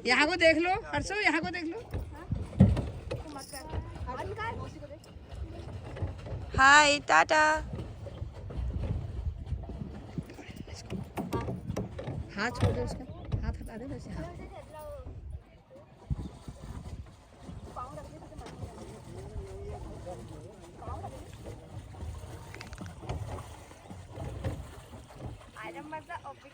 यहाँ को देख लो हर्षो, यहाँ को देख लो। हाय टाटा। हाथ छोड़ दो उसका, हाथ हटा दे वैसे। हाँ आराम माझा ऑफिस